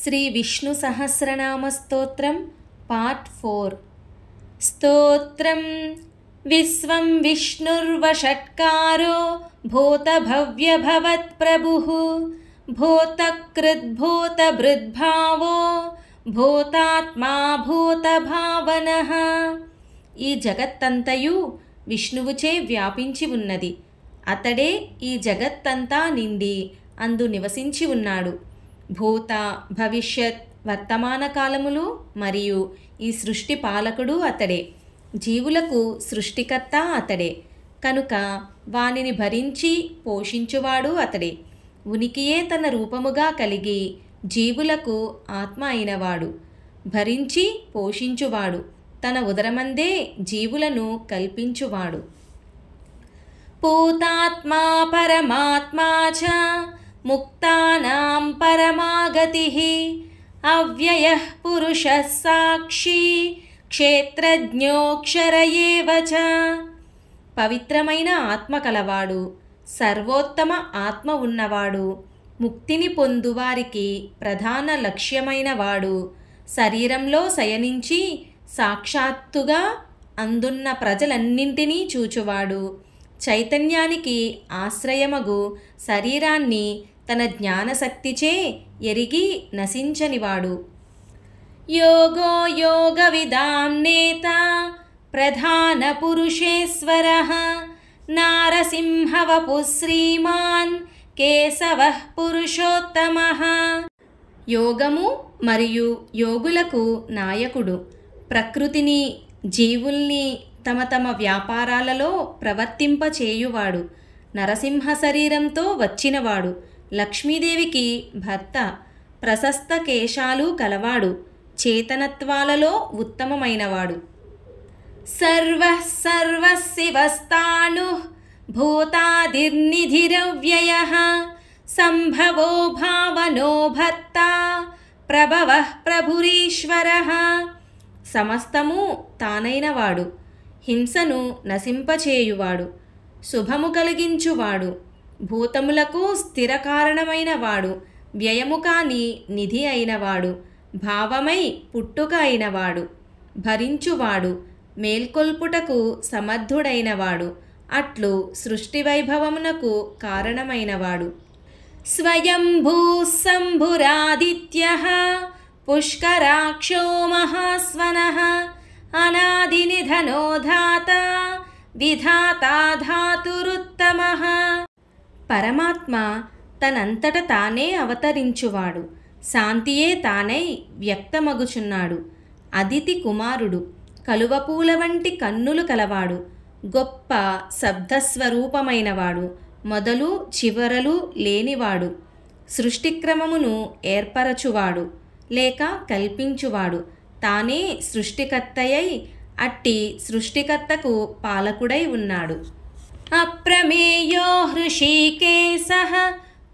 శ్రీ విష్ణు సహస్రనామ స్తోత్రం పార్ట్ 4. స్తోత్రం విశ్వం విష్ణుర్వషట్కారో భూతభవ్యభవత్ప్రభుః భూతకృద్భూతభృద్భావో భూతాత్మా భూతభావనః. ఈ జగత్తంతయు విష్ణువుచే వ్యాపించి ఉన్నది. అతడే ఈ జగత్తంతా నిండి అందు నివసించి ఉన్నాడు. భూత భవిష్యత్ వర్తమాన కాలములు మరియు ఈ సృష్టి పాలకుడు అతడే. జీవులకు సృష్టికర్త అతడే కనుక వానిని భరించి పోషించువాడు అతడే. ఉనికియే తన రూపముగా కలిగి జీవులకు ఆత్మ అయినవాడు. భరించి పోషించువాడు. తన ఉదరమందే జీవులను కల్పించువాడు. పూతాత్మా పరమాత్మా చ ముక్తానాం పరమాగతిః అవ్యయః పురుషः సాక్షి క్షేత్రజ్ఞోక్షర ఏవ చ. పవిత్రమైన ఆత్మ కలవాడు, సర్వోత్తమ ఆత్మ ఉన్నవాడు, ముక్తిని పొందువారికి ప్రధాన లక్ష్యమైన వాడు, శరీరంలో శయనించి సాక్షాత్తుగా అందున్న ప్రజలన్నింటినీ చూచువాడు, చైతన్యానికి ఆశ్రయమగు శరీరాన్ని తన జ్ఞానశక్తిచే ఎరిగి నశించనివాడు. యోగో యోగ విదాం నేత ప్రధాన పురుషేశ్వరః నారసింహవపుః శ్రీమాన్ కేశవః పురుషోత్తమః. యోగము మరియు యోగులకు నాయకుడు, ప్రకృతిని జీవుల్ని తమ తమ వ్యాపారాలలో ప్రవర్తింపచేయువాడు, నరసింహ శరీరంతో వచ్చినవాడు, లక్ష్మీదేవికి భర్త, ప్రశస్త కేశాలు కలవాడు, చేతనత్వాలలో ఉత్తమమైనవాడు. సర్వః సర్వశివస్థాణుః భూతాదిర్నిధిరవ్యయః సంభవో భావనో భర్త ప్రభవః ప్రభురీశ్వరః. సమస్తము తానైనవాడు, హింసను నశింపచేయువాడు, శుభము కలిగించువాడు, భూతములకు స్థిర కారణమైన వాడు, వ్యయము కాని నిధి అయినవాడు, భావమై పుట్టుక అయినవాడు, భరించువాడు, మేల్కొల్పుటకు సమర్థుడైనవాడు, అట్లు సృష్టి వైభవమునకు కారణమైనవాడు. స్వయంభూ సంభురాదిత్యః పుష్కరాక్షో మహాస్వనః అనాదినిధనో ధాత విధాతా ధాతురుత్తమః. పరమాత్మ తనంతట తానే అవతరించువాడు, శాంతియే తానై వ్యక్తమగుచున్నాడు. అదితి కుమారుడు, కలువపూల వంటి కన్నులు కలవాడు, గొప్ప శబ్దస్వరూపమైనవాడు, మొదలు చివరలు లేనివాడు, సృష్టిక్రమమును ఏర్పరచువాడు లేక కల్పించువాడు, తానే సృష్టికర్తయై అట్టి సృష్టికర్తకు పాలకుడై ఉన్నాడు. అప్రమేయో హృషీకేశః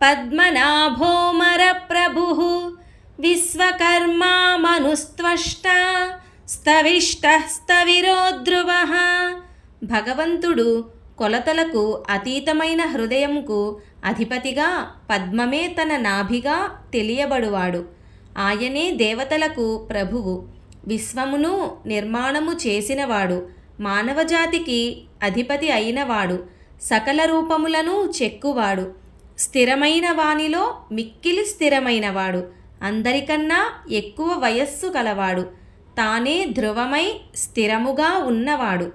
పద్మనాభో మరప్రభుః విశ్వకర్మా మనుస్త్వష్టా స్తవిష్టః స్తవిరో ధ్రువః. భగవంతుడు కొలతలకు అతీతమైన హృదయముకు అధిపతిగా, పద్మమే తన నాభిగా తెలియబడువాడు. ఆయనే దేవతలకు ప్రభువు, విశ్వమును నిర్మాణము చేసినవాడు, మానవజాతికి అధిపతి అయినవాడు, సకల రూపములను చెక్కువాడు, స్థిరమైన వానిలో మిక్కిలి స్థిరమైనవాడు, అందరికన్నా ఎక్కువ వయస్సు కలవాడు, తానే ధ్రువమై స్థిరముగా ఉన్నవాడు.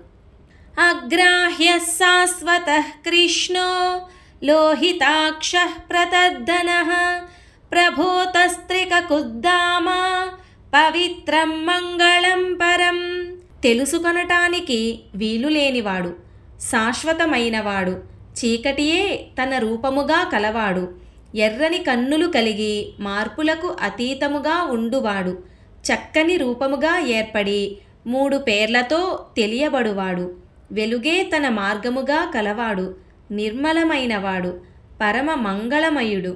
అగ్రాహ్యః శాశ్వతః కృష్ణో లోహితాక్షః ప్రతర్ధనః ప్రభూతస్త్రికకుద్దామ పవిత్రం మంగళం పరం. తెలుసుకొనటానికి వీలులేనివాడు, శాశ్వతమైనవాడు, చీకటియే తన రూపముగా కలవాడు, ఎర్రని కన్నులు కలిగి మార్పులకు అతీతముగా ఉండువాడు, చక్కని రూపముగా ఏర్పడి 3 పేర్లతో తెలియబడువాడు, వెలుగే తన మార్గముగా కలవాడు, నిర్మలమైనవాడు, పరమ మంగళమయుడు.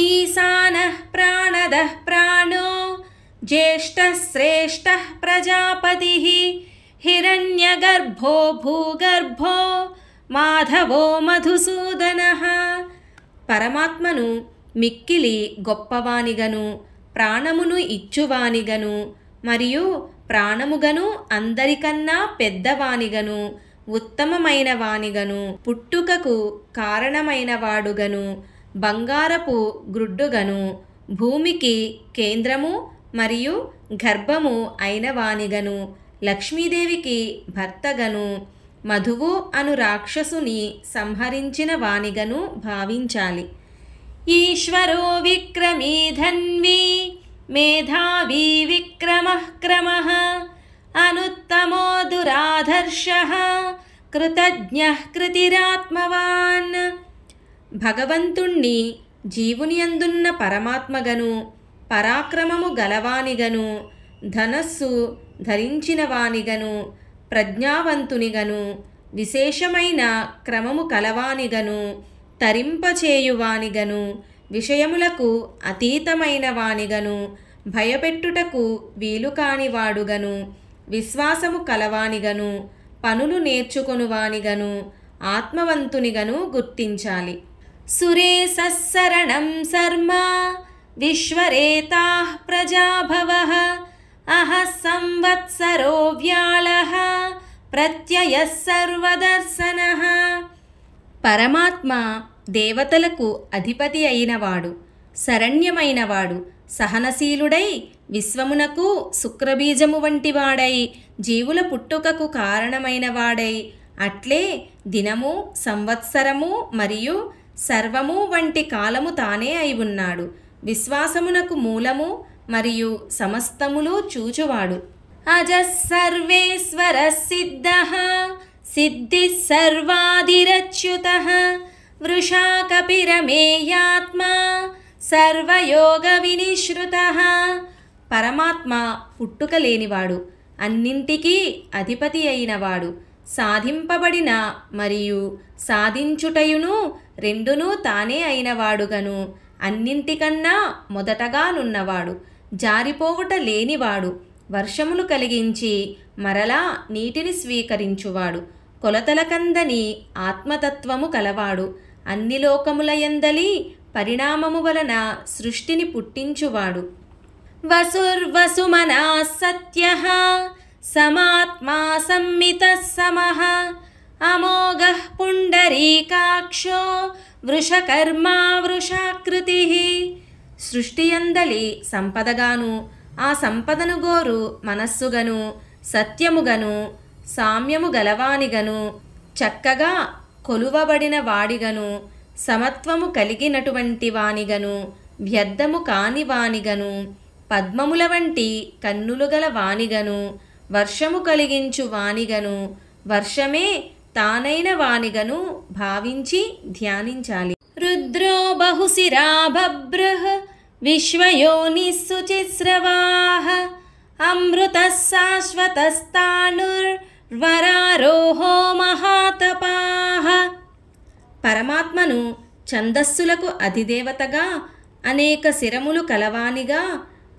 ఈశానః ప్రాణదః ప్రాణో జ్యేష్ఠః శ్రేష్ఠః ప్రజాపతిః హిరణ్యగర్భో భూగర్భో మాధవో మధుసూదనః. పరమాత్మను మిక్కిలి గొప్పవానిగను ప్రాణమును ఇచ్చువానిగను మరియు ప్రాణముగను అందరికన్నా పెద్దవానిగను ఉత్తమమైన వానిగను పుట్టుకకు కారణమైన వాడుగను బంగారపు గ్రుడ్డుగను భూమికి కేంద్రము మరియు గర్భము అయిన వానిగను లక్ష్మీదేవికి భర్తగను మధువు అను రాక్షసుని సంహరించిన వానిగను భావించాలి. ఈశ్వరో విక్రమీ ధన్వీ మేధావీ విక్రమః క్రమః అనుత్తమో దురాధర్షః కృతజ్ఞః కృతిరాత్మవాన్. భగవంతుణ్ణి జీవుని యందున్న పరమాత్మగను పరాక్రమము గలవానిగను ధనస్సు ధరించిన వానిగను ప్రజ్ఞావంతునిగను విశేషమైన క్రమము కలవానిగను తరింపచేయువానిగను విషయములకు అతీతమైన వానిగను భయపెట్టుటకు వీలుకానివాడుగను విశ్వాసము కలవానిగను పనులు నేర్చుకొనువానిగను ఆత్మవంతునిగను గుర్తించాలి. సురేశరణం శర్మ విశ్వరేతాః ప్రజాభవః అహః సంవత్సరో వ్యాళః ప్రత్యయః సర్వదర్శనః. పరమాత్మ దేవతలకు అధిపతి అయినవాడు, శరణ్యమైనవాడు, సహనశీలుడై విశ్వమునకు శుక్రబీజము వంటివాడై జీవుల పుట్టుకకు కారణమైనవాడై అట్లే దినము సంవత్సరము మరియు సర్వము వంటి కాలము తానే అయి ఉన్నాడు. విశ్వాసమునకు మూలము మరియు సమస్తములు చూచువాడు. అజః సర్వేశ్వరః సిద్ధః సిద్ధిః సర్వాదిరచ్యుతః వృషా కపిరమేయాత్మా సర్వయోగ వినిశ్రుతః. పరమాత్మ పుట్టుక లేనివాడు, అన్నింటికీ అధిపతి అయినవాడు, సాధింపబడిన మరియు సాధించుటయును రెండునూ తానే అయినవాడుగను అన్నింటికన్నా మొదటగానున్నవాడు, జారిపోవుట లేనివాడు, వర్షములు కలిగించి మరలా నీటిని స్వీకరించువాడు, కొలతలకందని ఆత్మతత్వము కలవాడు, అన్ని లోకముల యందలి పరిణామము వలన సృష్టిని పుట్టించువాడు. వసుర్వసుమనా సత్యః సమాత్మా సంమితః సమః అమోఘః పుండరీకాక్షో వృషకర్మా వృషాకృతిః. సృష్టియందలి సంపదగాను ఆ సంపదను గోరు మనస్సుగను సత్యముగను సామ్యము గలవానిగను చక్కగా కొలువబడిన వాడిగను సమత్వము కలిగినటువంటి వానిగను వ్యర్థము కాని వానిగను పద్మముల వంటి కన్నులు గల వానిగను వర్షము కలిగించు వానిగను వర్షమే తానైన వానిగను భావించి ధ్యానించాలి. రుద్రో బహుశిరా బభ్రః విశ్వయోనిస్సుచిస్రవాః అమృతః శాశ్వతస్తానుర్వరారోహో మహాతపాః. పరమాత్మను ఛందస్సులకు అధిదేవతగా అనేక శిరములు కలవానిగా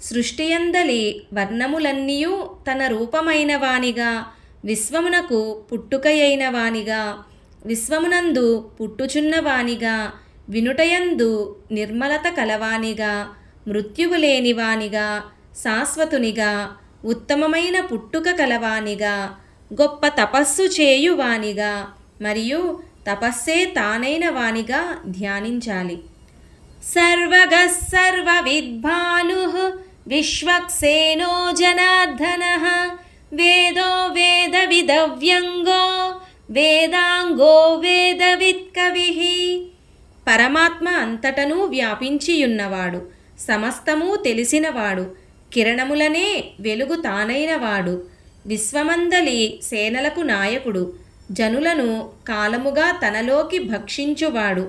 సృష్టియందలి వర్ణములన్నీయు తన రూపమైన వానిగా విశ్వమునకు పుట్టుకయైన వానిగా విశ్వమునందు పుట్టుచున్నవానిగా వినుటయందు నిర్మలత కలవానిగా మృత్యువు లేనివానిగా శాశ్వతునిగా ఉత్తమమైన పుట్టుక కలవానిగా గొప్ప తపస్సు చేయువానిగా మరియు తపస్సే తానైన వానిగా ధ్యానించాలి. సర్వగః సర్వవిద్భానుః విశ్వక్సేనో జనార్దనః వేదో వేదవిదవ్యంగో వేదాంగో వేదవిత్కవిః. పరమాత్మ అంతటను వ్యాపించియున్నవాడు, సమస్తము తెలిసినవాడు, కిరణములనే వెలుగు తానైనవాడు, విశ్వమందలి సేనలకు నాయకుడు, జనులను కాలముగా తనలోకి భక్షించువాడు,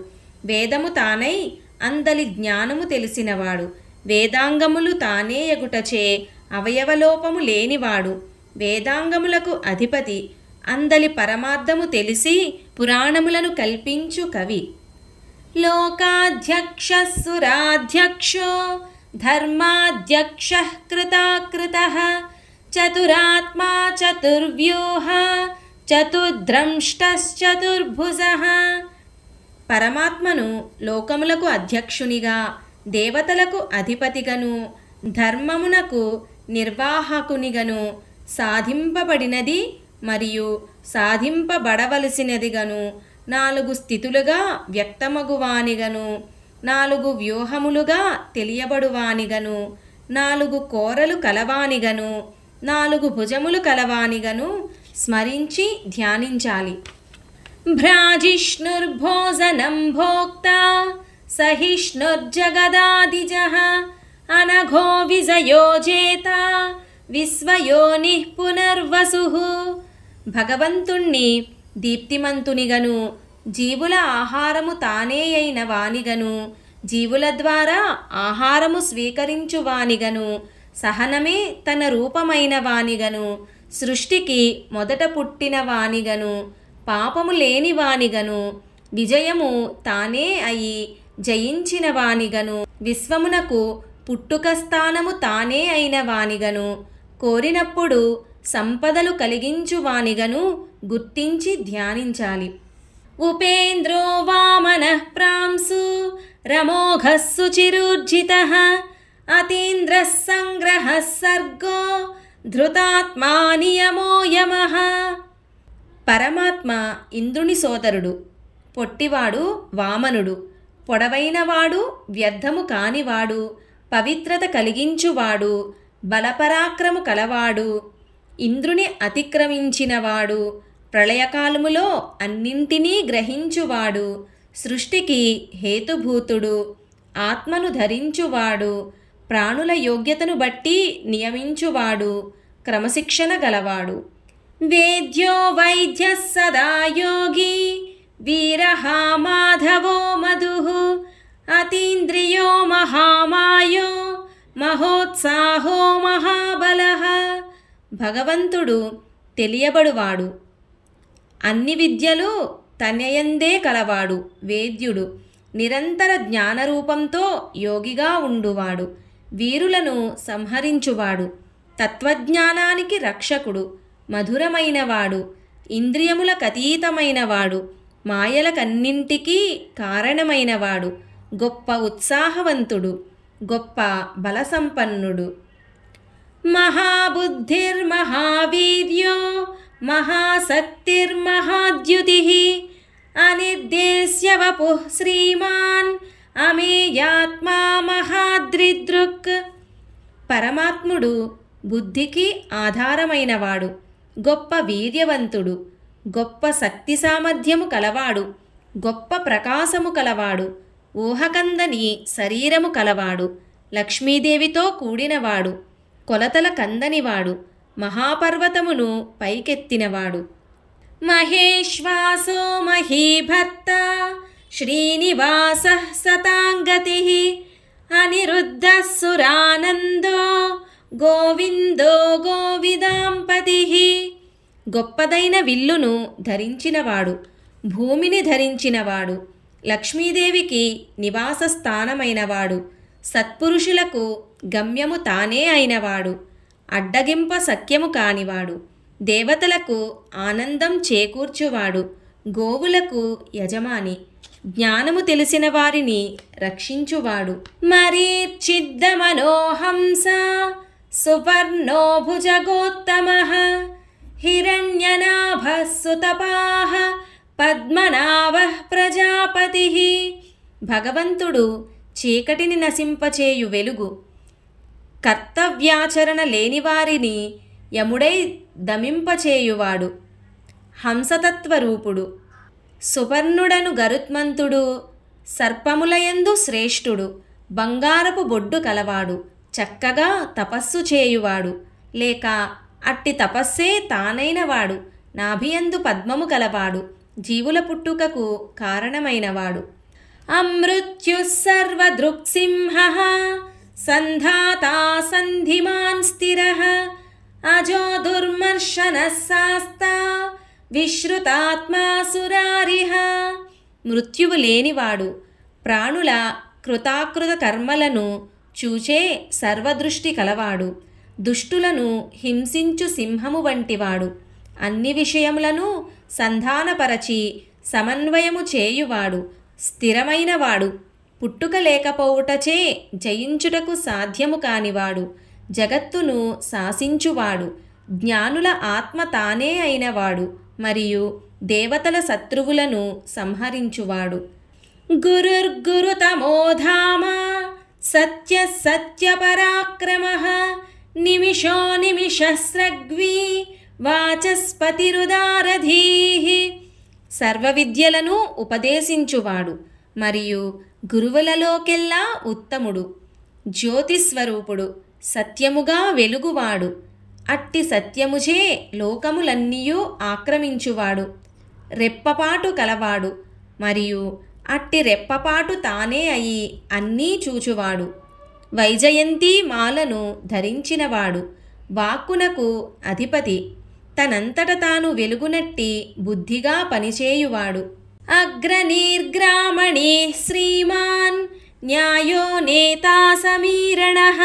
వేదము తానై అందలి జ్ఞానము తెలిసినవాడు, వేదాంగములు తానే ఎగుటచే అవయవలోపము లేనివాడు, వేదాంగములకు అధిపతి, అందలి పరమార్థము తెలిసి పురాణములను కల్పించు కవి. లోకాధ్యక్షః సురాధ్యక్షో ధర్మాధ్యక్షః కృతాకృతః చతురాత్మా చతుర్వ్యూహ చతుర్ద్రంష్టశ్చతుర్భుజః. పరమాత్మను లోకములకు అధ్యక్షునిగా దేవతలకు అధిపతిగను ధర్మమునకు నిర్వాహకునిగను సాధింపబడినది మరియు సాధింపబడవలసినదిగను 4 స్థితులుగా వ్యక్తమగువానిగను 4 వ్యూహములుగా తెలియబడువానిగను 4 కోరలు కలవానిగను 4 భుజములు కలవానిగను స్మరించి ధ్యానించాలి. భ్రాజిష్ణుర్భోజనం భోక్తా సహిష్ణుర్జగదాదిజః అనఘో విజయోజేత విశ్వయోనిః పునర్వసుః. భగవంతుణ్ణి దీప్తిమంతునిగను జీవుల ఆహారము తానే అయిన వానిగను జీవుల ద్వారా ఆహారము స్వీకరించువానిగను సహనమే తన రూపమైన వానిగను సృష్టికి మొదట పుట్టిన వానిగను పాపము లేని వానిగను విజయము తానే అయి జయించిన వానిగను విశ్వమునకు పుట్టుక స్థానము తానే అయిన వానిగను కోరినప్పుడు సంపదలు కలిగించువానిగను గుర్తించి ధ్యానించాలి. ఉపేంద్రో వామనః ప్రాంసు రమోఘః సుచిరుర్జితః అతీంద్రః సంగ్రహः సర్గో ధృతాత్మా నియమో యమః. పరమాత్మ ఇంద్రుని సోదరుడు. పొట్టివాడు వామనుడు. పొడవైనవాడు వ్యర్థము కానివాడు పవిత్రత కలిగించువాడు బలపరాక్రము కలవాడు ఇంద్రుని అతిక్రమించినవాడు ప్రళయకాలములో అన్నింటినీ గ్రహించువాడు సృష్టికి హేతుభూతుడు ఆత్మను ధరించువాడు ప్రాణుల యోగ్యతను బట్టి నియమించువాడు క్రమశిక్షణ గలవాడు. వేద్యో వైద్యః సదా యోగి వీరః మాధవో మధుః అతీంద్రియో మహామాయో మహోత్సాహో మహాబలః. భగవంతుడు తెలియబడువాడు. అన్ని విద్యలు తనయందే కలవాడు. వేద్యుడు. నిరంతర జ్ఞానరూపంతో యోగిగా ఉండువాడు. వీరులను సంహరించువాడు. తత్వజ్ఞానానికి రక్షకుడు. మధురమైనవాడు. ఇంద్రియములకతీతమైనవాడు. మాయలకన్నింటికీ కారణమైనవాడు. గొప్ప ఉత్సాహవంతుడు. గొప్ప బలసంపన్నుడు. మహాబుద్ధిర్మహావీర్యో మహాశక్తిర్మహాద్యుతిః అనిర్దేశ్య వపుః శ్రీమాన్ అమేయాత్మా మహాద్రిదృక్. పరమాత్ముడు బుద్ధికి ఆధారమైనవాడు. గొప్ప వీర్యవంతుడు. గొప్ప శక్తి సామర్థ్యము కలవాడు. గొప్ప ప్రకాశము కలవాడు. ఊహకందని శరీరము కలవాడు. లక్ష్మీదేవితో కూడినవాడు. కొలతల కందనివాడు. మహాపర్వతమును పైకెత్తినవాడు. మహేశ్వాసో మహీభర్త శ్రీనివాసః సతాంగతిః అనిరుద్ధః సురానందో గోవిందో గోవిదాంపతిః. గొప్పదైన విల్లును ధరించినవాడు. భూమిని ధరించినవాడు. లక్ష్మీదేవికి నివాస స్థానమైనవాడు. సత్పురుషులకు గమ్యము తానే అయినవాడు. అడ్డగింప సఖ్యము కానివాడు. దేవతలకు ఆనందం చేకూర్చువాడు. గోవులకు యజమాని. జ్ఞానము తెలిసిన వారిని రక్షించువాడు. మరీచిద్దమనోహంస సుపర్ణో భుజగోత్తమః హిరణ్యనాభః సుతపాః పద్మనాభః ప్రజాపతిః. భగవంతుడు చీకటిని నశింపచేయు వెలుగు. కర్తవ్యాచరణ లేనివారిని యముడై దమింపచేయువాడు. హంసతత్వరూపుడు. సుపర్ణుడను గరుత్మంతుడు. సర్పములయందు శ్రేష్ఠుడు. బంగారపు బొడ్డు కలవాడు. చక్కగా తపస్సు చేయువాడు. లేక అట్టి తపస్సే తానైనవాడు. నాభియందు పద్మము కలవాడు. జీవుల పుట్టుకకు కారణమైనవాడు. అమృత్యుః సర్వదృక్సింహః సంధాతా సంధిమాన్ స్థిరః అజో దుర్మర్శనః శాస్తా విశ్రుతాత్మాసురారిః. మృత్యువు లేనివాడు. ప్రాణుల కృతాకృత కర్మలను చూచే సర్వదృష్టి కలవాడు. దుష్టులను హింసించు సింహము వంటివాడు. అన్ని విషయములను సంధానపరచి సమన్వయము చేయువాడు. స్థిరమైనవాడు. పుట్టుక లేకపోవుటచే జయించుటకు సాధ్యము కానివాడు, జగత్తును శాసించువాడు, జ్ఞానుల ఆత్మ తానే అయినవాడు, మరియు దేవతల శత్రువులను సంహరించువాడు. గురుర్గురుతమో ధామ సత్య సత్యపరాక్రమః నిమిషో నిమిషస్రగ్వీ వాచస్పతిరుదారధీః. సర్వ విద్యలను ఉపదేశించువాడు మరియు గురువులలోకెల్లా ఉత్తముడు, జ్యోతిస్వరూపుడు, సత్యముగా వెలుగువాడు, అట్టి సత్యముచే లోకములన్నీయూ ఆక్రమించువాడు, రెప్పపాటు కలవాడు మరియు అట్టి రెప్పపాటు తానే అయి అన్నీ చూచువాడు, వైజయంతి మాలను ధరించినవాడు, వాక్కునకు అధిపతి, తనంతట తాను వెలుగునట్టి బుద్ధిగా పనిచేయువాడు. అగ్రనీర్గ్రామణీ శ్రీమాన్ న్యాయో నేతా సమీరణః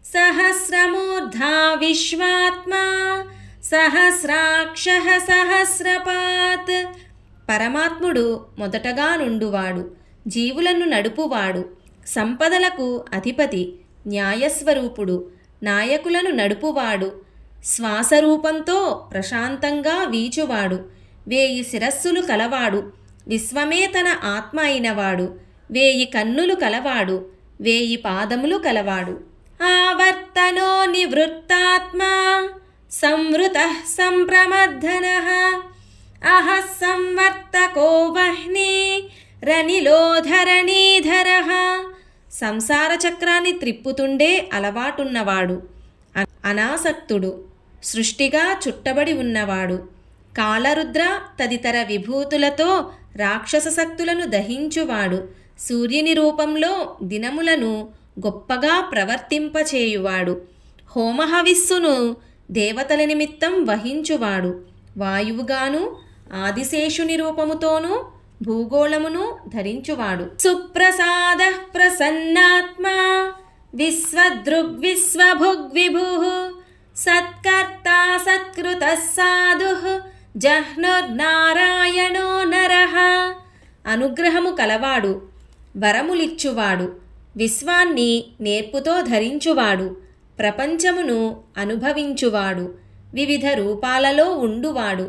సహస్రమూర్ధా విశ్వాత్మా సహస్రాక్షః సహస్రపాత్. పరమాత్ముడు మొదటగా నుండువాడు, జీవులను నడుపువాడు, సంపదలకు అధిపతి, న్యాయస్వరూపుడు, నాయకులను నడుపువాడు, శ్వాసరూపంతో ప్రశాంతంగా వీచువాడు, 1000 శిరస్సులు కలవాడు, విశ్వమే తన ఆత్మ అయినవాడు, 1000 కన్నులు కలవాడు, 1000 పాదములు కలవాడు. ఆవర్తనో నివృత్తాత్మా సంవృతః సంప్రమర్ధనః అహః సంవర్తకో వహ్ని రనిలోధరణీధరః. సంసార చక్రాన్ని త్రిప్పుతుండే అలవాటున్నవాడు, అనాసక్తుడు, సృష్టిగా చుట్టబడి ఉన్నవాడు, కాలరుద్ర తదితర విభూతులతో రాక్షస శక్తులను దహించువాడు, సూర్యుని రూపంలో దినములను గొప్పగా ప్రవర్తింపచేయువాడు, హోమహవిస్సును దేవతల నిమిత్తం వహించువాడు, వాయువుగాను ఆదిశేషుని రూపముతోనూ భూగోళమును ధరించువాడు. సుప్రసాద ప్రసన్నాత్మా విశ్వదృగ్విశ్వభుగ్విభుః సత్కర్తా సత్కృతః సాధుః జహ్నుర్నారాయణో నరః. అనుగ్రహము కలవాడు, వరములిచ్చువాడు, విశ్వాన్ని నేర్పుతో ధరించువాడు, ప్రపంచమును అనుభవించువాడు, వివిధ రూపాలలో ఉండువాడు,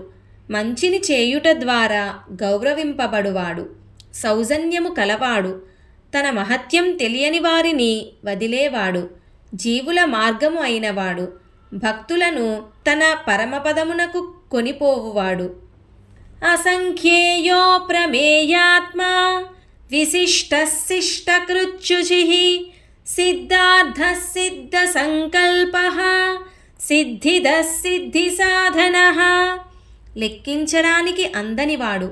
మంచిని చేయుట ద్వారా గౌరవింపబడువాడు, సౌజన్యము కలవాడు, తన మహత్యం తెలియని వారిని వదిలేవాడు, జీవుల మార్గము అయినవాడు, భక్తులను తన పరమపదమునకు కొనిపోవువాడు. అసంఖ్యేయో ప్రమేయాత్మా విశిష్టశిష్టకృచ్యుచిః సిద్ధార్థః సిద్ధ సంకల్పః సిద్ధిదః సిద్ధి సాధనః. లెక్కించడానికి అందనివాడు,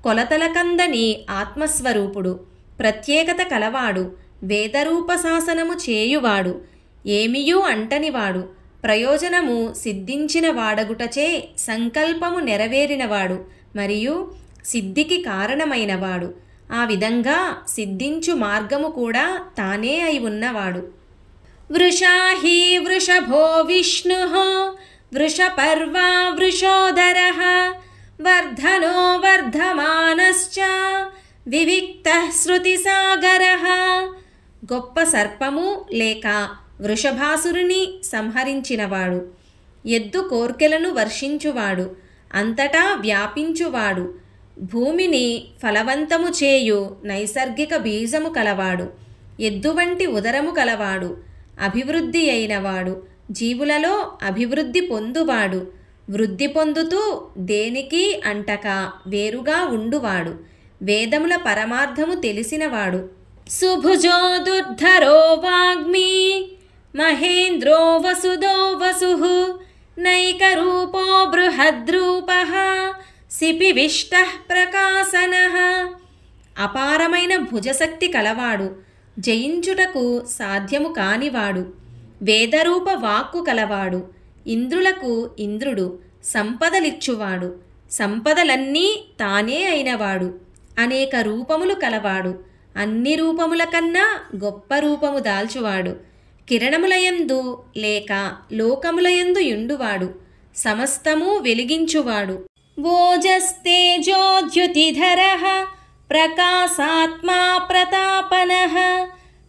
కొలతలకందని ఆత్మస్వరూపుడు, ప్రత్యేకత కలవాడు, వేదరూప శాసనము చేయువాడు, ఏమియూ అంటనివాడు, ప్రయోజనము సిద్ధించిన వాడగుటచే సంకల్పము నెరవేరినవాడు మరియు సిద్ధికి కారణమైనవాడు. ఆ విధంగా సిద్ధించు మార్గము కూడా తానే అయి ఉన్నవాడు. వృషాహి వృషభో విష్ణుః వృషపర్వా వృషోదరః వర్ధనో వర్ధమానశ్చ వివిక్తః శృతిసాగరః. గొప్ప సర్పము లేక వృషభాసురుని సంహరించినవాడు, ఎద్దు కోర్కెలను వర్షించువాడు, అంతటా వ్యాపించువాడు, భూమిని ఫలవంతము చేయు నైసర్గిక బీజము కలవాడు, ఎద్దు వంటి ఉదరము కలవాడు, అభివృద్ధి అయినవాడు, జీవులలో అభివృద్ధి పొందువాడు, వృద్ధి పొందుతూ దేనికి అంటక వేరుగా ఉండువాడు, వేదముల పరమార్థము తెలిసినవాడు. సుభుజో దుర్ధరో వాగ్మీ మహేంద్రో వసుదో వసుః నైకరూపో బృహద్రూపః సిపివిష్టః ప్రకాశనః. అపారమైన భుజశక్తి కలవాడు, జయించుటకు సాధ్యము కానివాడు, వేదరూప వాక్కు కలవాడు, ఇంద్రులకు ఇంద్రుడు, సంపదలిచ్చువాడు, సంపదలన్నీ తానే అయినవాడు, అనేక రూపములు కలవాడు, అన్ని రూపముల కన్నా గొప్ప రూపము దాల్చువాడు, కిరణములయందు లేక లోకములయందు యుండువాడు, సమస్తము వెలిగించువాడు. ఓజస్తేజోద్యుతిధరః ప్రకాశాత్మా ప్రతాపనః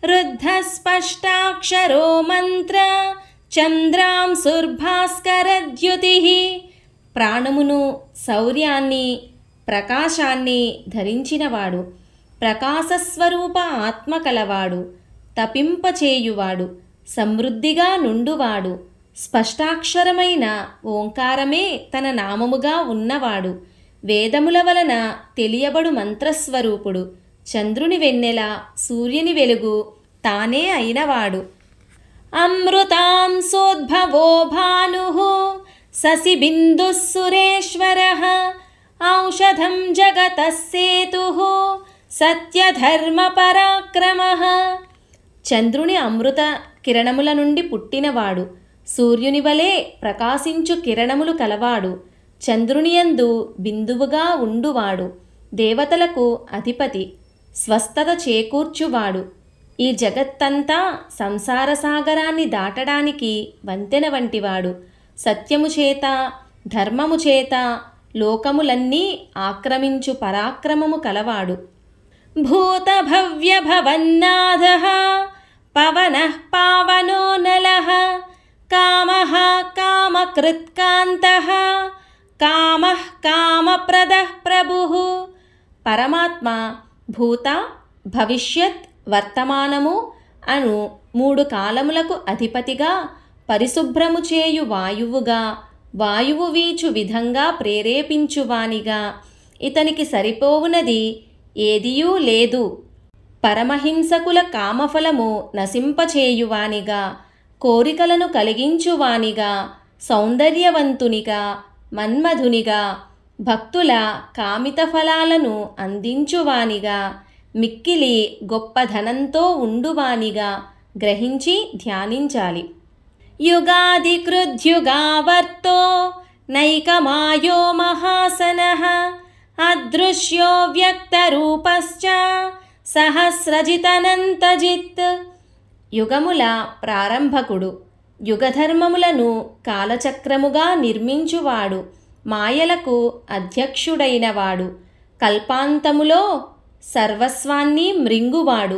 రుద్ధస్పష్టాక్షరో మంత్ర చంద్రాంశుర్భాస్కరద్యుతిః. ప్రాణమును శౌర్యాన్ని ప్రకాశాన్ని ధరించినవాడు, ప్రకాశస్వరూప ఆత్మ కలవాడు, తపింపచేయువాడు, సమృద్ధిగా నుండువాడు, స్పష్టాక్షరమైన ఓంకారమే తన నామముగా ఉన్నవాడు, వేదముల వలన తెలియబడు మంత్రస్వరూపుడు, చంద్రుని వెన్నెల సూర్యుని వెలుగు తానే అయినవాడు. అమృతాంశోద్భవో భానుః శశిబిందుః సురేశ్వరః ఔషధం జగతః సేతుః సత్యధర్మ పరాక్రమః. చంద్రుని అమృత కిరణముల నుండి పుట్టినవాడు, సూర్యుని వలె ప్రకాశించు కిరణములు కలవాడు, చంద్రునియందు బిందువుగా ఉండువాడు, దేవతలకు అధిపతి, స్వస్థత చేకూర్చువాడు. ఈ జగత్తంతా సంసార సాగరాన్ని దాటడానికి వంతెన వంటివాడు, సత్యము చేత ధర్మము చేత లోకములన్నీ ఆక్రమించు పరాక్రమము కలవాడు. భూత భవ్య భవన్నాథః పవనః పావనో నలః కామః కామకృత్కాంతః కామః కామప్రదః ప్రభుః. పరమాత్మ భూత భవిష్యత్ వర్తమానము అను 3 కాలములకు అధిపతిగా, పరిశుభ్రము చేయు వాయువుగా, వాయువు వీచు విధంగా ప్రేరేపించువానిగా, ఇతనికి సరిపోవునది ఏదియూ లేదు, పరమహింసకుల కామఫలము నశింపచేయువానిగా, కోరికలను కలిగించువానిగా, సౌందర్యవంతునిగా, మన్మధునిగా, భక్తుల కామిత ఫలాలను అందించువానిగా, మిక్కిలి గొప్ప ధనంతో ఉండువానిగా గ్రహించి ధ్యానించాలి. యుగాదికృద్యుగావర్తో నైకమాయో మహాసనః అదృశ్యో వ్యక్తరూపశ్చ సహస్రజితనంతజిత్. యుగముల ప్రారంభకుడు, యుగధర్మములను కాలచక్రముగా నిర్మించువాడు, మాయలకు అధ్యక్షుడైనవాడు, కల్పాంతములో సర్వస్వాన్ని మృంగువాడు,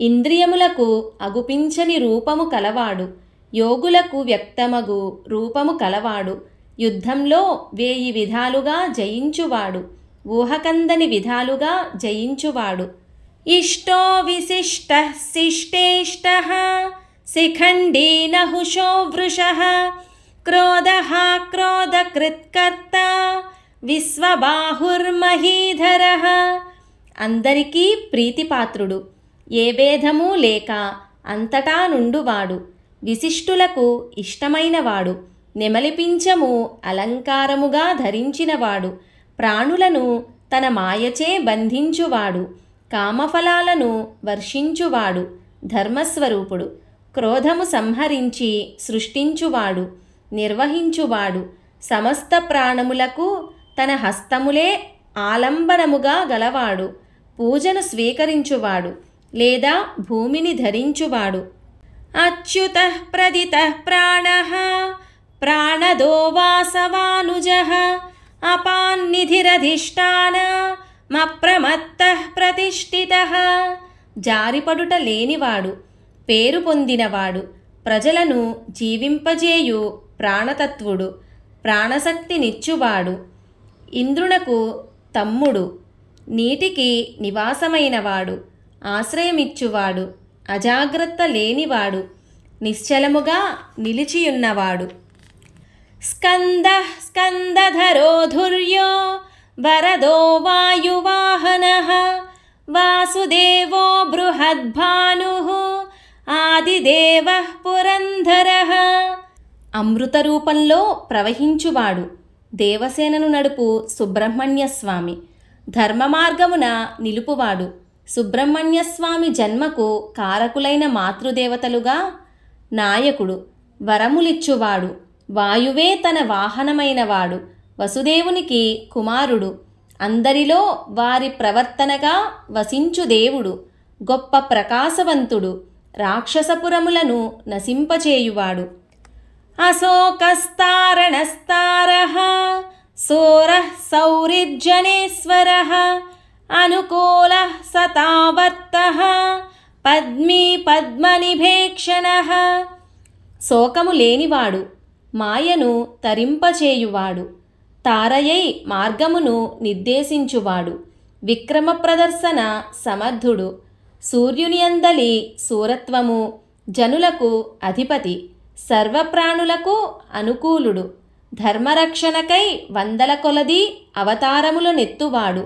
ఇంద్రియములకు అగుపించని రూపము కలవాడు, యోగులకు వ్యక్తమగు రూపము కలవాడు, యుద్ధంలో 1000 విధాలుగా జయించువాడు, ఊహకందని విధాలుగా జయించువాడు. ఇష్టో విశిష్టః శిష్టేష్టః శిఖండీ నహుషో వృషః క్రోధః క్రోధకృత్కర్త విశ్వబాహుర్మహీధరః. అందరికీ ప్రీతిపాత్రుడు, ఏ భేదము లేక అంతటా నుండువాడు, విశిష్టులకు ఇష్టమైనవాడు, నెమలిపించము అలంకారముగా ధరించినవాడు, ప్రాణులను తన మాయచే బంధించువాడు, కామఫలాలను వర్షించువాడు, ధర్మస్వరూపుడు, క్రోధము సంహరించి సృష్టించువాడు, నిర్వహించువాడు, సమస్త ప్రాణములకు తన హస్తములే ఆలంబనముగా గలవాడు, పూజను స్వీకరించువాడు లేదా భూమిని ధరించువాడు. అచ్యుతః ప్రదితః ప్రాణః ప్రాణదో వాసవానుజః అపాన్నిధిరధిష్ఠానమప్రమత్తః ప్రతిష్ఠితః. జారిపడుట లేనివాడు, పేరు పొందినవాడు, ప్రజలను జీవింపజేయు ప్రాణతత్వుడు, ప్రాణశక్తినిచ్చువాడు, ఇంద్రునకు తమ్ముడు, నీటికి నివాసమైనవాడు, ఆశ్రయమిచ్చువాడు, అజాగ్రత్త లేనివాడు, నిశ్చలముగా నిలిచియున్నవాడు. స్కందః స్కందధరో ధుర్యో వరదో వాయువాహనః వాసుదేవో బృహద్భానుః ఆదిదేవః పురంధరః. అమృత రూపంలో ప్రవహించువాడు, దేవసేనను నడుపు సుబ్రహ్మణ్యస్వామి, ధర్మ మార్గమున నిలుపువాడు, సుబ్రహ్మణ్యస్వామి జన్మకు కారకులైన మాతృదేవతలుగా నాయకుడు, వరములిచ్చువాడు, వాయువే తన వాహనమైనవాడు, వసుదేవునికి కుమారుడు, అందరిలో వారి ప్రవర్తనగా వసించు దేవుడు, గొప్ప ప్రకాశవంతుడు, రాక్షసపురములను నశింపచేయువాడు. అశోకస్తారణస్తారః శూరః సౌరిర్జనేశ్వరః అనుకూలః సతావర్తః పద్మీ పద్మనిభేక్షణః. శోకము లేనివాడు, మాయను తరింపచేయువాడు, తారయై మార్గమును నిర్దేశించువాడు, విక్రమ ప్రదర్శన సమర్థుడు, సూర్యుని అందలి సూరత్వము, జనులకు అధిపతి, సర్వప్రాణులకు అనుకూలుడు, ధర్మరక్షణకై వందల కొలది అవతారములు నెత్తువాడు,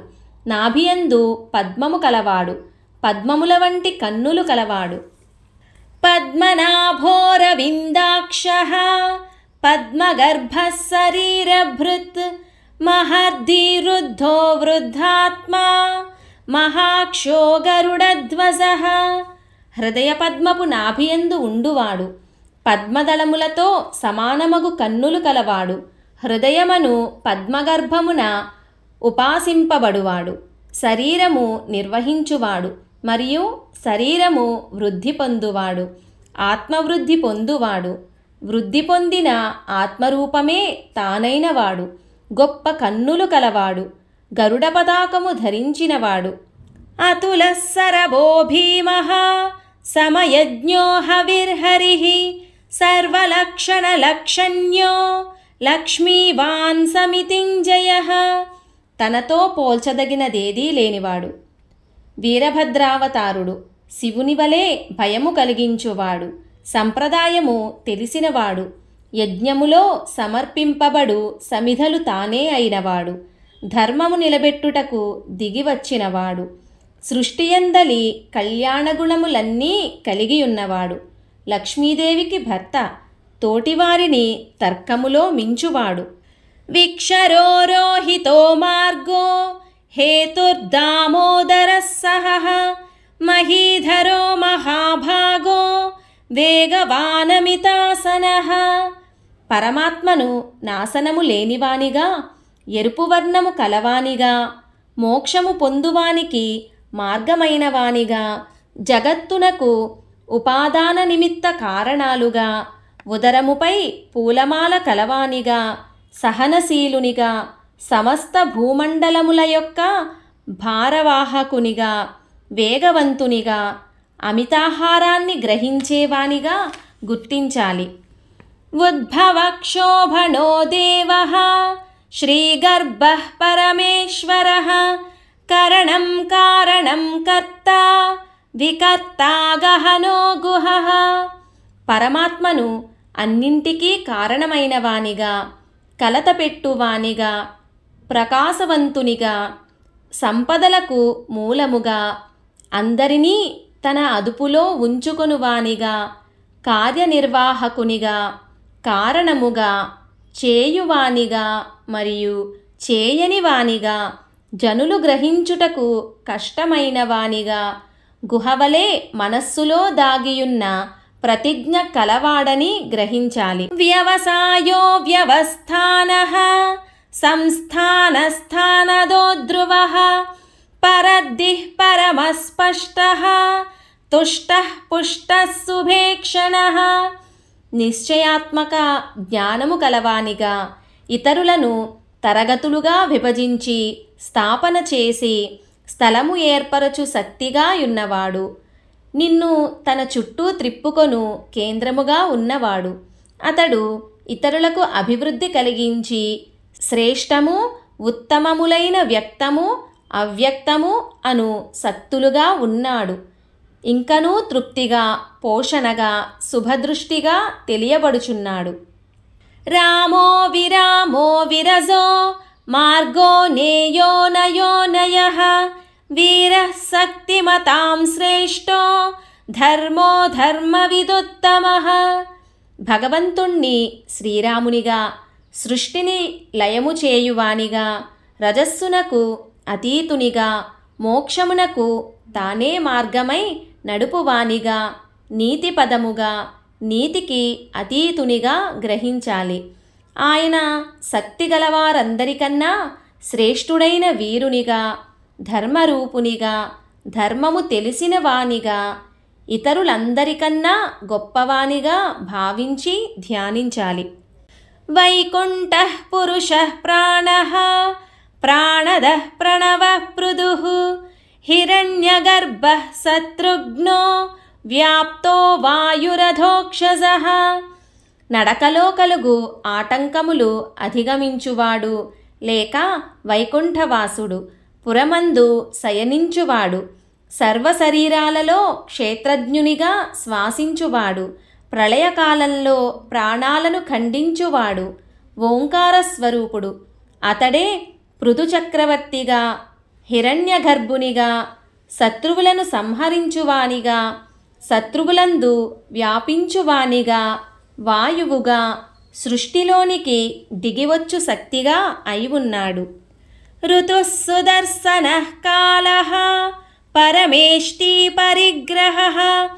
నాభియందు పద్మము కలవాడు, పద్మముల వంటి కన్నులు కలవాడు. పద్మనాభోరవిందాక్షః పద్మగర్భః శరీరభృత్ మహర్ధీరుద్ధో వృద్ధాత్మా మహాక్షో గరుడధ్వజః. హృదయ పద్మపు నాభియందు ఉండువాడు, పద్మదళములతో సమానమగు కన్నులు కలవాడు, హృదయమను పద్మగర్భమున ఉపాసింపబడువాడు, శరీరము నిర్వహించువాడు మరియు శరీరము వృద్ధి పొందువాడు, ఆత్మవృద్ధి పొందువాడు, వృద్ధి పొందిన ఆత్మరూపమే తానైనవాడు, గొప్ప కన్నులు కలవాడు, గరుడ పతాకము ధరించినవాడు. అతులః శరభో భీమః సమయజ్ఞో హవిర్హరిః సర్వలక్షణలక్షణ్యో లక్ష్మీవాన్ సమితింజయః. తనతో పోల్చదగినదేదీ లేనివాడు, వీరభద్రావతారుడు, శివుని వలె భయము కలిగించువాడు, సంప్రదాయము తెలిసినవాడు, యజ్ఞములో సమర్పింపబడు సమిధలు తానే అయినవాడు, ధర్మము నిలబెట్టుటకు దిగివచ్చినవాడు, సృష్టియందలి కళ్యాణగుణములన్నీ కలిగియున్నవాడు, లక్ష్మీదేవికి భర్త, తోటివారిని తర్కములో మించువాడు. విక్షరోరోహితో మార్గో హేతుర్దామోదరః సహః మహీధరో మహాభాగో వేగవానమితాసనః. పరమాత్మను నాశనము లేనివానిగా, ఎరుపు వర్ణము కలవానిగా, మోక్షము పొందువానికి మార్గమైనవానిగా, జగత్తునకు ఉపాదాన నిమిత్త కారణాలుగా, ఉదరముపై పూలమాల కలవానిగా, సహనశీలునిగా, సమస్త భూమండలముల యొక్క భారవాహకునిగా, వేగవంతునిగా, అమితాహారాన్ని గ్రహించేవానిగా గుర్తించాలి. ఉద్భవక్షోభణో దేవః శ్రీగర్భః పరమేశ్వరః కరణం కారణం కర్త వికర్తా గహనో గుహః. పరమాత్మను అన్నింటికీ కారణమైనవానిగా, కలతపెట్టువానిగా, ప్రకాశవంతునిగా, సంపదలకు మూలముగా, అందరినీ తన అదుపులో ఉంచుకొనువానిగా, కార్యనిర్వాహకునిగా, కారణముగా, చేయువానిగా మరియు చేయనివానిగా, జనులు గ్రహించుటకు కష్టమైనవానిగా, గుహవలే మనస్సులో దాగియున్న ప్రతిజ్ఞ కలవాడని గ్రహించాలి. వ్యవసాయో వ్యవస్థానః సంస్థానస్థానదో ధ్రువః పరద్దిః పరమస్పష్టః తుష్టః పుష్టః సుభేక్షణః. నిశ్చయాత్మక జ్ఞానము కలవానిగా, ఇతరులను తరగతులుగా విభజించి స్థాపన చేసి స్థలము ఏర్పరచు శక్తిగా యున్నవాడు, నిన్ను తన చుట్టూ త్రిప్పుకొను కేంద్రముగా ఉన్నవాడు, అతడు ఇతరులకు అభివృద్ధి కలిగించి శ్రేష్టము ఉత్తమములైన వ్యక్తము అవ్యక్తము అను సత్తులుగా ఉన్నాడు, ఇంకనూ తృప్తిగా పోషణగా శుభదృష్టిగా తెలియబడుచున్నాడు. రామో విరామో విరజో మార్గో నేయో నయోనయః వీరః శక్తిమతాం శ్రేష్టో ధర్మో ధర్మవిదుత్తమః. భగవంతుణ్ణి శ్రీరామునిగా, సృష్టిని లయము చేయువానిగా, రజస్సునకు అతీతునిగా, మోక్షమునకు తానే మార్గమై నడుపువానిగా, నీతి పదముగా, నీతికి అతీతునిగా గ్రహించాలి. ఆయన శక్తిగలవారందరికన్నా శ్రేష్ఠుడైన వీరునిగా, ధర్మరూపునిగా, ధర్మము తెలిసిన వానిగా, ఇతరులందరికన్నా గొప్పవానిగా భావించి ధ్యానించాలి. వైకుంఠః పురుషః ప్రాణః ప్రాణదః ప్రణవః పృథుః హిరణ్యగర్భః శత్రుఘ్నో వ్యాప్తో వాయురథోక్షజః. నడకలో కలుగు ఆటంకములు అధిగమించువాడు లేక వైకుంఠవాసుడు, పురమందు శయనించువాడు, సర్వశరీరాలలో క్షేత్రజ్ఞునిగా శ్వాసించువాడు, ప్రళయకాలంలో ప్రాణాలను ఖండించువాడు, ఓంకార స్వరూపుడు. అతడే పృథుచక్రవర్తిగా, హిరణ్యగర్భునిగా, శత్రువులను సంహరించువానిగా, శత్రువులందు వ్యాపించువానిగా, వాయువుగా, సృష్టిలోనికి దిగివచ్చు శక్తిగా అయి ఉన్నాడు. ఋతుః సుదర్శనః కాలః పరమేష్టి పరిగ్రహః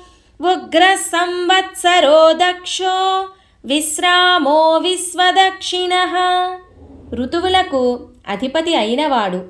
ఉగ్రః సంవత్సరో దక్షో విశ్రామో విశ్వదక్షిణః. ఋతువులకు అధిపతి అయినవాడు,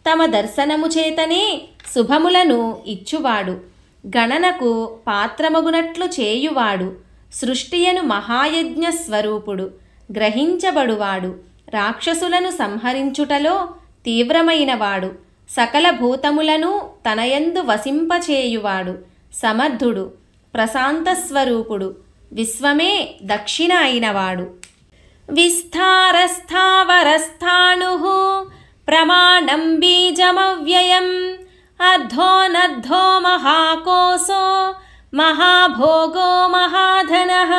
తమ దర్శనము చేతనే శుభములను ఇచ్చువాడు, గణనకు పాత్రమగునట్లు చేయువాడు, సృష్టియను మహాయజ్ఞ స్వరూపుడు, గ్రహించబడువాడు, రాక్షసులను సంహరించుటలో తీవ్రమైనవాడు, సకల భూతములను తనయందు వసింపచేయువాడు, సమర్థుడు, ప్రశాంత స్వరూపుడు, విశ్వమే దక్షిణ అయినవాడు. విస్తారస్థావరస్థాణుః ప్రమాణం బీజమవ్యయం అర్ధోనర్ధో మహాకోశో మహాభోగో మహాధనః.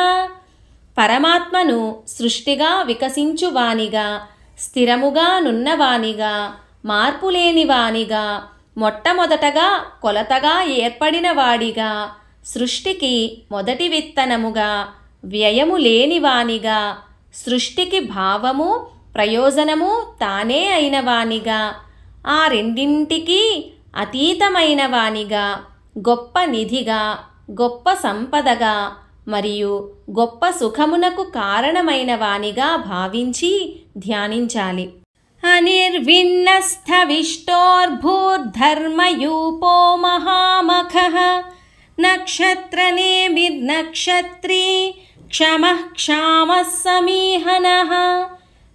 పరమాత్మను సృష్టిగా వికసించువానిగా, స్థిరముగా నున్నవానిగా, మార్పులేనివానిగా, మొట్టమొదటగా కొలతగా ఏర్పడిన వాడిగా, సృష్టికి మొదటి విత్తనముగా, వ్యయము లేనివానిగా, సృష్టికి భావము ప్రయోజనము తానే అయినవానిగా, ఆ రెండింటికి అతీతమైన వానిగా, గొప్ప నిధిగా, గొప్ప సంపదగా మరియు గొప్ప సుఖమునకు కారణమైన వానిగా భావించి ధ్యానించాలి. అనిర్విన్నస్థవిష్టోర్భూర్ధర్మయూపో మహామఖః నక్షత్రనేమిర్నక్షత్రీ క్షమః క్షామః సమీహనః.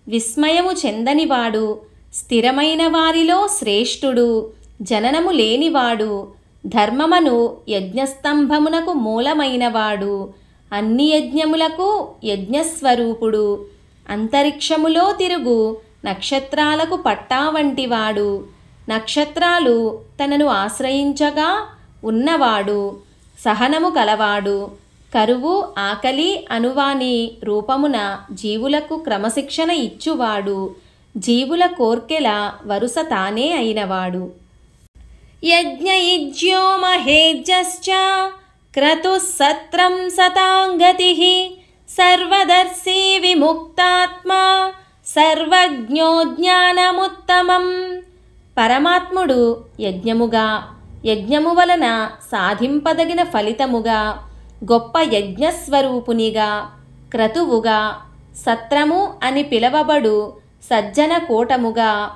విస్మయము చెందనివాడు, స్థిరమైన వారిలో శ్రేష్ఠుడు, జననము లేనివాడు, ధర్మమను యజ్ఞస్తంభమునకు మూలమైనవాడు, అన్ని యజ్ఞములకు యజ్ఞస్వరూపుడు, అంతరిక్షములో తిరుగు నక్షత్రాలకు పట్టా వంటివాడు, నక్షత్రాలు తనను ఆశ్రయించగా ఉన్నవాడు, సహనము కలవాడు, కరువు ఆకలి అనువాని రూపమున జీవులకు క్రమశిక్షణ ఇచ్చువాడు, జీవుల కోర్కెల వరుస తానే అయినవాడు. యజ్ఞయిజ్యో మహేజ్యశ్చ క్రతుః సత్రం సతాంగతిః సర్వదర్శీ విముక్తాత్మా సర్వజ్ఞో జ్ఞానముత్తమం. పరమాత్ముడు యజ్ఞముగా, యజ్ఞము వలన సాధింపదగిన ఫలితముగా, గొప్ప యజ్ఞస్వరూపునిగా, క్రతువుగా, సత్రము అని పిలవబడు సజ్జన కూటముగా,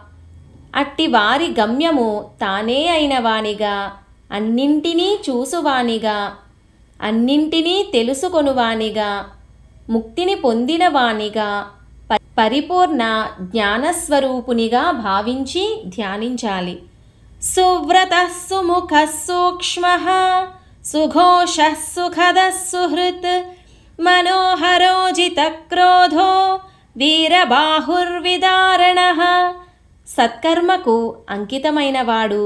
అట్టి వారి గమ్యము తానే అయినవానిగా, అన్నింటినీ చూసువానిగా, అన్నింటినీ తెలుసుకొనువానిగా, ముక్తిని పొందినవానిగా, పరిపూర్ణ జ్ఞానస్వరూపునిగా భావించి ధ్యానించాలి. సువ్రతః సుముఖః సూక్ష్మః సుఘోషః సుఖదః సుహృత్ మనోహరోజితక్రోధో వీరబాహుర్విదారణః. సత్కర్మకు అంకితమైనవాడు,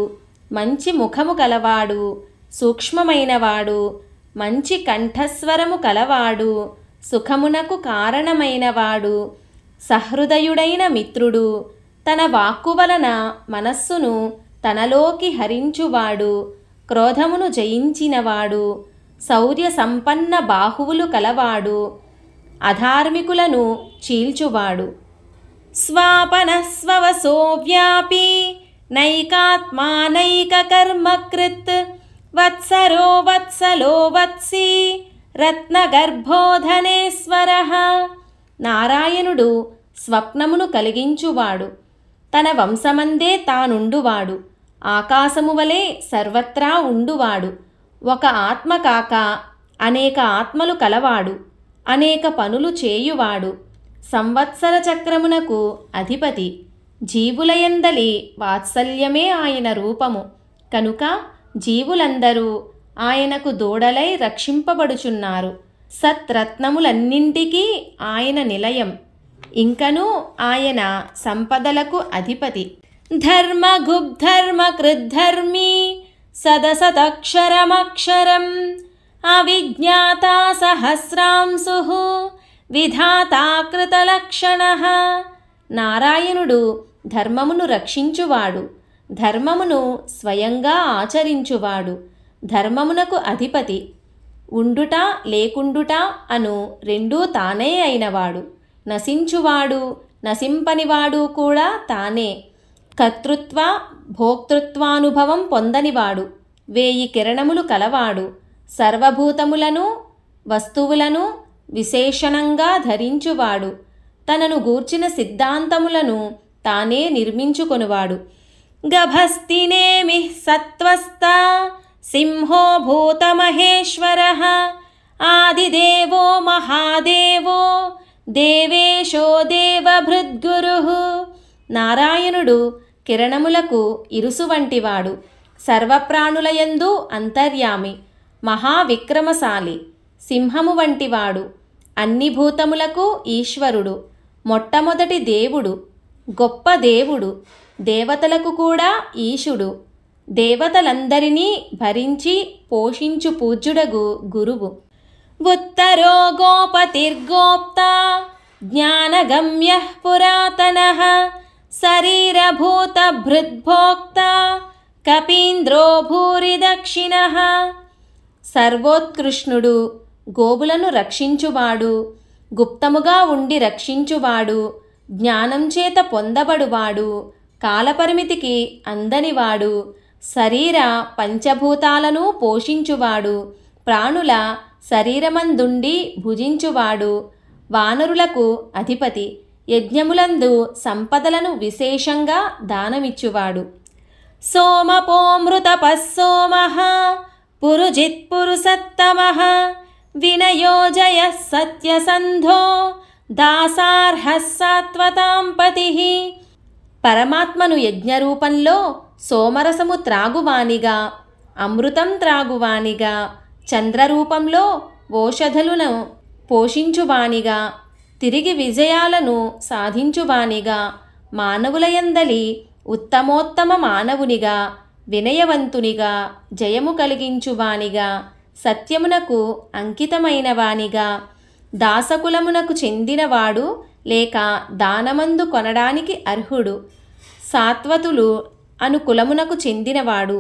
మంచి ముఖము కలవాడు, సూక్ష్మమైనవాడు, మంచి కంఠస్వరము కలవాడు, సుఖమునకు కారణమైనవాడు, సహృదయుడైన మిత్రుడు, తన వాక్కు వలన మనస్సును తనలోకి హరించువాడు, క్రోధమును జయించినవాడు, శౌర్య సంపన్న బాహువులు కలవాడు, అధార్మికులను చీల్చువాడు. స్వాపనః స్వవసో వ్యాపీ నైకాత్మానైకకర్మకృత్ వత్సరో వత్సలో వత్సీ రత్నగర్భోధనేశ్వరః. నారాయణుడు స్వప్నమును కలిగించువాడు, తన వంశమందే తానుండువాడు, ఆకాశము వలె సర్వత్రా ఉండువాడు, ఒక ఆత్మ కాక అనేక ఆత్మలు కలవాడు, అనేక పనులు చేయువాడు, సంవత్సర చక్రమునకు అధిపతి, జీవులయందలి వాత్సల్యమే ఆయన రూపము కనుక జీవులందరూ ఆయనకు దూడలై రక్షింపబడుచున్నారు. సత్రత్నములన్నింటికీ ఆయన నిలయం. ఇంకనూ ఆయన సంపదలకు అధిపతి. ధర్మగుబ్ధర్మకృద్ధర్మీ సదసతక్షరమక్షరం అవిజ్ఞాతా సహస్రాంశుః విధాతా కృతలక్షణః. నారాయణుడు ధర్మమును రక్షించువాడు, ధర్మమును స్వయంగా ఆచరించువాడు, ధర్మమునకు అధిపతి. ఉండుట లేకుండుట అను రెండూ తానే అయినవాడు. నశించువాడు నశింపనివాడు కూడా తానే. కర్తృత్వ భోక్తృత్వానుభవం పొందనివాడు, 1000 కిరణములు కలవాడు, సర్వభూతములను వస్తువులను విశేషణంగా ధరించువాడు, తనను గూర్చిన సిద్ధాంతములను తానే నిర్మించుకొనువాడు. గభస్తినేమి సత్వస్థ సింహో భూతమహేశ్వరః ఆదిదేవో మహాదేవో దేవేశో దేవభృద్గురుః. నారాయణుడు కిరణములకు ఇరుసు వంటివాడు, సర్వప్రాణులయందు అంతర్యామి, మహావిక్రమశాలి, సింహము వంటివాడు, అన్ని భూతములకు ఈశ్వరుడు, మొట్టమొదటి దేవుడు, గొప్ప దేవుడు, దేవతలకు కూడా ఈశుడు, దేవతలందరినీ భరించి పోషించు పూజ్యుడగు గురువు. ఉత్తరో గోపతిర్గోప్తా జ్ఞానగమ్యః పురాతనః శరీరభూతభృద్భోక్తా కపీంద్రో భూరి దక్షిణః. సర్వోత్కృష్ణుడు, గోవులను రక్షించువాడు, గుప్తముగా ఉండి రక్షించువాడు, జ్ఞానం చేత పొందబడువాడు, కాలపరిమితికి అందనివాడు, శరీర పంచభూతాలను పోషించువాడు, ప్రాణుల శరీరమందుండి భుజించువాడు, వానరులకు అధిపతి, యజ్ఞములందు సంపదలను విశేషంగా దానమిచ్చువాడు. సోమపోమృతపస్సోమః పురుజిత్పురుషత్తమః వినయోజయః సత్యసంధో దాసార్హः సాత్వతాం పతిః. పరమాత్మను యజ్ఞరూపంలో సోమరసము త్రాగువానిగా, అమృతం త్రాగువానిగా, చంద్రరూపంలో ఓషధులను పోషించువానిగా, తిరిగి విజయాలను సాధించువానిగా, మానవులయందలి ఉత్తమోత్తమ మానవునిగా, వినయవంతునిగా, జయము కలిగించువానిగా, సత్యమునకు అంకితమైన వానిగా, దాసకులమునకు చెందినవాడు లేక దానమందు కొనడానికి అర్హుడు, సాత్వతులు అను కులమునకు చెందినవాడు,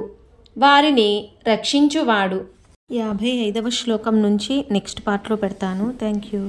వారిని రక్షించువాడు. 55వ శ్లోకం నుంచి నెక్స్ట్ పార్ట్లో పెడతాను. Thank you.